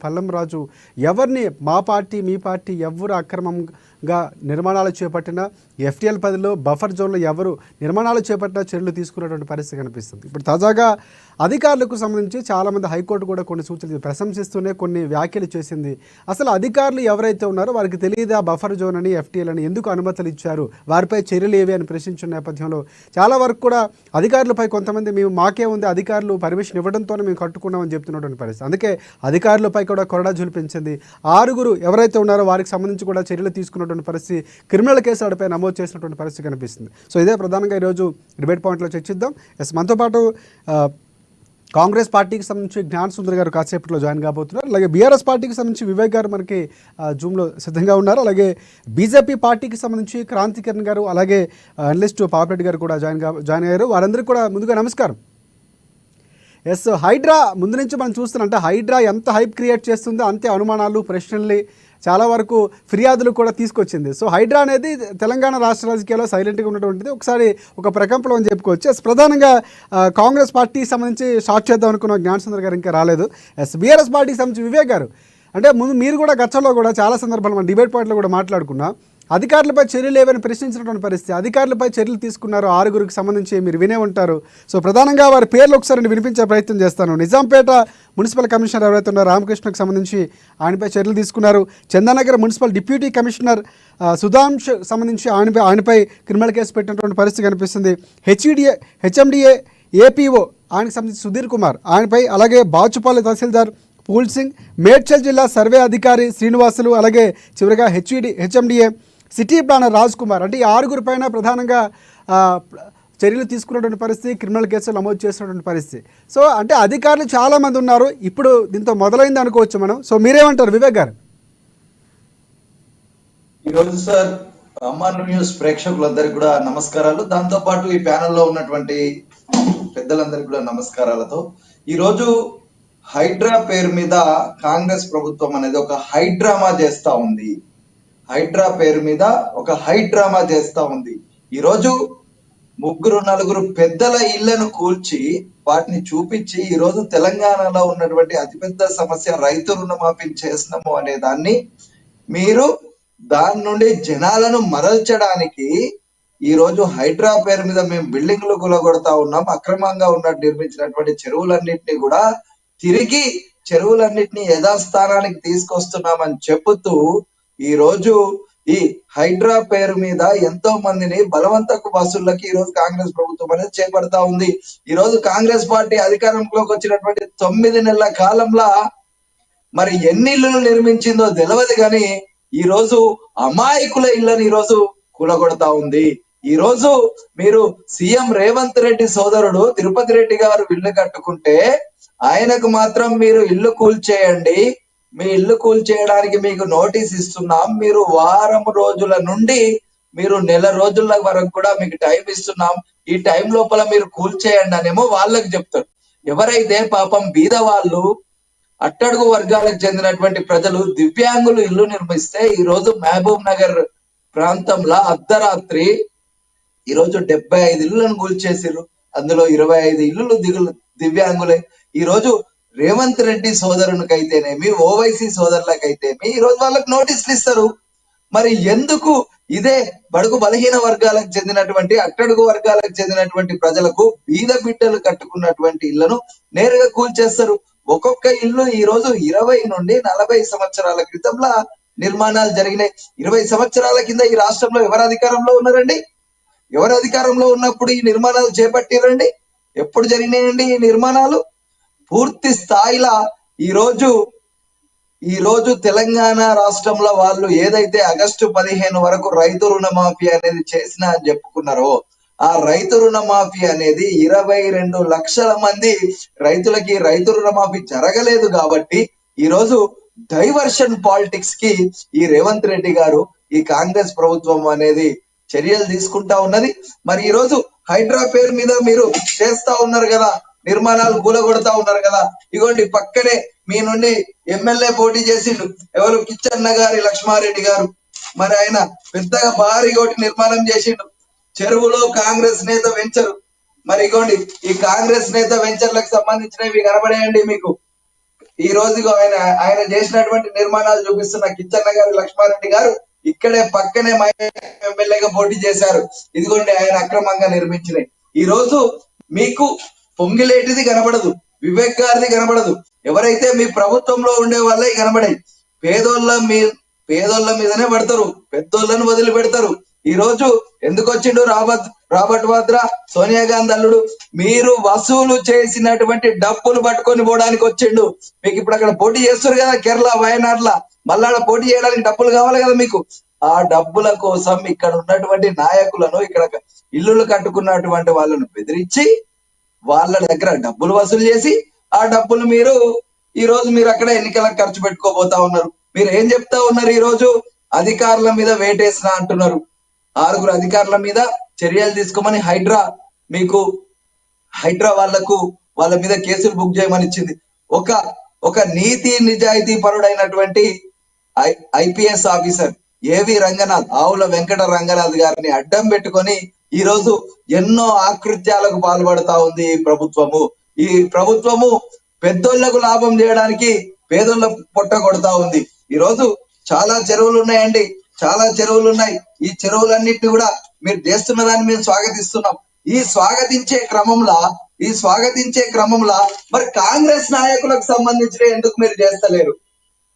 పల్లం రాజు ఎవరిని మా పార్టీ మీ పార్టీ ఎవరు అక్రమంగా నిర్మాణాలు చేపట్టినా ఎఫ్టీఎల్ పరిధిలో బఫర్ జోన్లో ఎవరు నిర్మాణాలు చేపట్టినా చర్యలు తీసుకున్నటువంటి పరిస్థితి కనిపిస్తుంది. ఇప్పుడు తాజాగా అధికారులకు సంబంధించి చాలామంది హైకోర్టు కూడా కొన్ని సూచనలు ప్రశంసిస్తూనే కొన్ని వ్యాఖ్యలు చేసింది. అసలు అధికారులు ఎవరైతే ఉన్నారో వారికి తెలియదా బఫర్ జోన్ అని ఎఫ్టీఎల్ అని ఎందుకు అనుమతులు ఇచ్చారు, వారిపై చర్యలు ఏవి అని ప్రశ్నించిన నేపథ్యంలో చాలా వరకు కూడా అధికారులపై కొంతమంది మేము మాకే ఉంది అధికారులు పర్మిషన్ ఇవ్వడంతోనే మేము కట్టుకున్నామని చెప్తున్నటువంటి పరిస్థితి. అందుకే అధికారులపై కూడా కొరడా జులిపించింది. 6 ఎవరైతే ఉన్నారో వారికి సంబంధించి కూడా చర్యలు తీసుకున్నటువంటి పరిస్థితి, క్రిమినల్ కేసులపై నమోదు చేసినటువంటి పరిస్థితి కనిపిస్తుంది. సో ఇదే ప్రధానంగా ఈరోజు డిబేట్ పాయింట్లో చర్చిద్దాం. మనతో పాటు కాంగ్రెస్ పార్టీకి సంబంధించి జ్ఞాన్ సుందర్ గారు కాసేపట్లో జాయిన్ కాబోతున్నారు. అలాగే బీఆర్ఎస్ పార్టీకి సంబంధించి వివేక్ గారు మనకి జూమ్లో సిద్ధంగా ఉన్నారు. అలాగే బీజేపీ పార్టీకి సంబంధించి క్రాంతికిరణ్ గారు, అలాగే అనలిస్ట్ పాపిరెడ్డి గారు కూడా జాయిన్ అయ్యారు. వారందరికీ కూడా ముందుగా నమస్కారం. హైడ్రా ముందు నుంచి మనం చూస్తున్నట్టే హైడ్రా ఎంత హైప్ క్రియేట్ చేస్తుందో అంతే అనుమానాలు, ప్రశ్నల్ని, చాలా వరకు ఫిర్యాదులు కూడా తీసుకొచ్చింది. సో హైడ్రా అనేది తెలంగాణ రాష్ట్ర రాజకీయాల్లో సైలెంట్గా ఉన్నటువంటిది, ఒకసారి ఒక ప్రకంపనం అని చెప్పుకోవచ్చు. ప్రధానంగా కాంగ్రెస్ పార్టీకి సంబంధించి స్టార్ట్ చేద్దాం అనుకున్న జ్ఞాన్ సుందర్ గారు ఇంకా రాలేదు. బీఆర్ఎస్ పార్టీకి సంబంధించి వివేక్ గారు, అంటే ముందు మీరు కూడా గతంలో కూడా చాలా సందర్భాలు మనం డిబేట్ పాయింట్లో కూడా మాట్లాడుకున్నాం, అధికారులపై చర్యలు ఏవని ప్రశ్నించినటువంటి పరిస్థితి. అధికారులపై చర్యలు తీసుకున్నారు 6 సంబంధించి, మీరు వినే ఉంటారు. సో ప్రధానంగా వారి పేర్లు ఒకసారి నేను వినిపించే ప్రయత్నం చేస్తాను. నిజాంపేట మున్సిపల్ కమిషనర్ ఎవరైతే ఉన్నారో రామకృష్ణకు సంబంధించి ఆయనపై చర్యలు తీసుకున్నారు. Chandanagar municipal deputy commissioner Sudhansh సంబంధించి ఆయనపై క్రిమినల్ కేసు పెట్టినటువంటి పరిస్థితి కనిపిస్తుంది. హెచ్ఎండిఏ ఏపీఓ ఆయనకు సంబంధించి సుధీర్ కుమార్ ఆయనపై, అలాగే బాచుపల్లి తహసీల్దార్ పూల్ సింగ్, మేడ్చల్ జిల్లా సర్వే అధికారి శ్రీనివాసులు, అలాగే చివరిగా HMDA city planar Raj Kumar, అంటే ఈ 6 పైన ప్రధానంగా చర్యలు తీసుకున్నటువంటి పరిస్థితి, క్రిమినల్ కేసులు నమోదు చేసినటువంటి పరిస్థితి. సో అంటే అధికారులు చాలామంది ఉన్నారు, ఇప్పుడు దీంతో మొదలైంది అనుకోవచ్చు మనం. సో మీరేమంటారు వివేక్ గారు? ఈరోజు సార్ అమ్మాన్ న్యూస్ ప్రేక్షకులందరికీ కూడా నమస్కారాలు, దాంతో పాటు ఈ ప్యానెల్లో ఉన్నటువంటి పెద్దలందరికీ కూడా నమస్కారాలతో ఈరోజు హైడ్రా పేరు మీద కాంగ్రెస్ ప్రభుత్వం అనేది ఒక హైడ్రామా చేస్తా ఉంది. హైడ్రా పేరు మీద ఒక హైడ్రామా చేస్తా ఉంది. ఈరోజు 3-4 పెద్దల ఇళ్లను కూల్చి వాటిని చూపించి ఈరోజు తెలంగాణలో ఉన్నటువంటి అతిపెద్ద సమస్య రైతు రుణమాఫీ చేసినాము అనే దాన్ని మీరు దాని నుండి జనాలను మరల్చడానికి ఈరోజు హైడ్రా పేరు మీద మేము బిల్డింగ్లు కూలగొడతా ఉన్నాం, అక్రమంగా ఉన్నట్టు నిర్మించినటువంటి చెరువులన్నింటినీ కూడా తిరిగి చెరువులన్నింటినీ యథాస్థానానికి తీసుకొస్తున్నామని చెబుతూ ఈ రోజు ఈ హైడ్రా పేరు మీద ఎంతో మందిని బలవంతపు వసూళ్లకి ఈ రోజు కాంగ్రెస్ ప్రభుత్వం అనేది చేపడతా ఉంది. ఈ రోజు కాంగ్రెస్ పార్టీ అధికారంలోకి వచ్చినటువంటి 9 నెలల కాలంలో మరి ఎన్ని ఇళ్లను నిర్మించిందో తెలియదు, కానీ ఈ రోజు అమాయకుల ఇళ్లను ఈ రోజు కూలగొడతా ఉంది. ఈ రోజు మీరు సీఎం రేవంత్ రెడ్డి సోదరుడు తిరుపతి రెడ్డి గారు ఇల్లు కట్టుకుంటే ఆయనకు మాత్రం మీరు ఇల్లు కూల్చేయండి, మీ ఇల్లు కూల్చేయడానికి మీకు నోటీస్ ఇస్తున్నాం, మీరు వారం రోజుల నుండి మీరు నెల రోజుల వరకు కూడా మీకు టైం ఇస్తున్నాం, ఈ టైం లోపల మీరు కూల్చేయండి అనేమో వాళ్ళకి చెప్తారు. ఎవరైతే పాపం బీద వాళ్ళు, అట్టడుగు వర్గాలకు చెందినటువంటి ప్రజలు, దివ్యాంగులు ఇల్లు నిర్మిస్తే ఈ రోజు మహబూబ్ నగర్ ప్రాంతంలో అర్ధరాత్రి ఈరోజు 75 ఇళ్లను కూల్చేసారు. అందులో 25 ఇల్లులు దివ్యాంగులే. ఈ రోజు రేవంత్ రెడ్డి సోదరునికైతేనేమి, ఓవైసీ సోదరులకైతేమి ఈ రోజు వాళ్ళకి నోటీసులు ఇస్తారు. మరి ఎందుకు ఇదే బడుగు బలహీన వర్గాలకు చెందినటువంటి, అట్టడుగు వర్గాలకు చెందినటువంటి ప్రజలకు బీద బిడ్డలు కట్టుకున్నటువంటి ఇళ్లను నేరుగా కూల్చేస్తారు? ఒక్కొక్క ఇల్లు ఈ రోజు 20 నుండి 40 సంవత్సరాల క్రితంలో నిర్మాణాలు జరిగినాయి. 20 సంవత్సరాల కింద ఈ రాష్ట్రంలో ఎవరు అధికారంలో ఉన్నారండి? ఎవరు అధికారంలో ఉన్నప్పుడు ఈ నిర్మాణాలు చేపట్టిరండి? ఎప్పుడు జరిగినాయండి ఈ నిర్మాణాలు? పూర్తి స్థాయిలో ఈ రోజు తెలంగాణ రాష్ట్రంలో వాళ్ళు ఏదైతే ఆగస్టు 15 వరకు రైతు రుణమాఫీ అనేది చేసినా అని చెప్పుకున్నారో, ఆ రైతు రుణమాఫీ అనేది 22 లక్షల మంది రైతులకి రైతు రుణమాఫీ జరగలేదు. కాబట్టి ఈ రోజు డైవర్షన్ పాలిటిక్స్ కి ఈ రేవంత్ రెడ్డి గారు, ఈ కాంగ్రెస్ ప్రభుత్వం అనేది చర్యలు తీసుకుంటా ఉన్నది. మరి ఈ రోజు హైడ్రా పేరు మీద మీరు చేస్తా ఉన్నారు కదా, నిర్మాణాలు కూలగొడతా ఉన్నారు కదా. ఇగోండి పక్కనే మీ నుండి ఎమ్మెల్యే పోటీ చేసిండు, ఎవరు, కిచ్చన్న గారి లక్ష్మారెడ్డి గారు. మరి ఆయన పెద్దగా భారీ ఒకటి నిర్మాణం చేసిండు. చెరువులో కాంగ్రెస్ నేత వెంచరు. మరి ఇగోండి ఈ కాంగ్రెస్ నేత వెంచర్లకు సంబంధించినవి కనబడేయండి మీకు. ఈ రోజు ఆయన చేసినటువంటి నిర్మాణాలు చూపిస్తున్న కిచ్చన్న గారు లక్ష్మారెడ్డి గారు ఇక్కడే పక్కనే మా ఎమ్మెల్యేగా పోటీ చేశారు. ఇదిగోండి ఆయన అక్రమంగా నిర్మించినాయి. ఈ రోజు మీకు పొంగిలేటిది కనబడదు, వివేక్ గారిది కనబడదు. ఎవరైతే మీ ప్రభుత్వంలో ఉండే వాళ్ళే కనబడాయి. పేదోళ్ళ మీదనే పడతారు, పెద్దోళ్ళను వదిలి పెడతారు. ఈ రోజు ఎందుకు వచ్చిండు రాబర్ట్ వాద్రా, సోనియా గాంధీ అల్లుడు? మీరు వసూలు చేసినటువంటి డబ్బులు పట్టుకొని పోవడానికి వచ్చిండు. మీకు ఇప్పుడు అక్కడ పోటీ చేస్తారు కదా కేరళ, వయనాడ్ల, మళ్ళా పోటీ చేయడానికి డబ్బులు కావాలి కదా మీకు. ఆ డబ్బుల కోసం ఇక్కడ ఉన్నటువంటి నాయకులను, ఇక్కడ ఇల్లులు కట్టుకున్నటువంటి వాళ్ళను బెదిరించి వాళ్ళ దగ్గర డబ్బులు వసూలు చేసి ఆ డబ్బులు ఈ రోజు మీరు అక్కడ ఎన్నికలకు ఖర్చు పెట్టుకోబోతా ఉన్నారు. మీరు ఏం చెప్తా ఉన్నారు? ఈ రోజు అధికారుల మీద వేటేసినా అంటున్నారు. 6 అధికారుల మీద చర్యలు తీసుకోమని హైడ్రా వాళ్ళ మీద కేసులు బుక్ చేయమని ఇచ్చింది. ఒక నీతి నిజాయితీ పరుడైనటువంటి ఐపీఎస్ ఆఫీసర్ ఏవి రంగనాథ్, ఆవుల వెంకట రంగనాథ్ గారిని అడ్డం పెట్టుకొని ఈ రోజు ఎన్నో ఆకృత్యాలకు పాల్పడతా ఉంది ఈ ప్రభుత్వము పెద్దోళ్లకు లాభం చేయడానికి పేదోళ్ళ పొట్ట కొడతా ఉంది. ఈ రోజు చాలా చెరువులు ఉన్నాయండి, చాలా చెరువులు ఉన్నాయి. ఈ చెరువులన్నింటినీ కూడా మీరు చేస్తున్న దాన్ని మేము స్వాగతిస్తున్నాం. ఈ స్వాగతించే క్రమంలో మరి కాంగ్రెస్ నాయకులకు సంబంధించిన ఎందుకు మీరు చేస్తలేరు?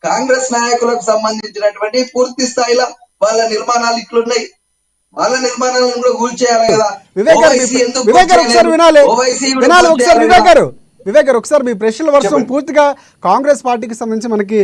కాంగ్రెస్ నాయకులకు సంబంధించినటువంటి పూర్తి స్థాయిలో వాళ్ళ నిర్మాణాలు ఇట్లున్నాయి. వాళ్ళ నిర్మాణాలను కూడా కూల్చేయాలి కదా. వివేక్ గారు ఒకసారి మీ ప్రశ్నల వర్షం పూర్తిగా కాంగ్రెస్ పార్టీకి సంబంధించి మనకి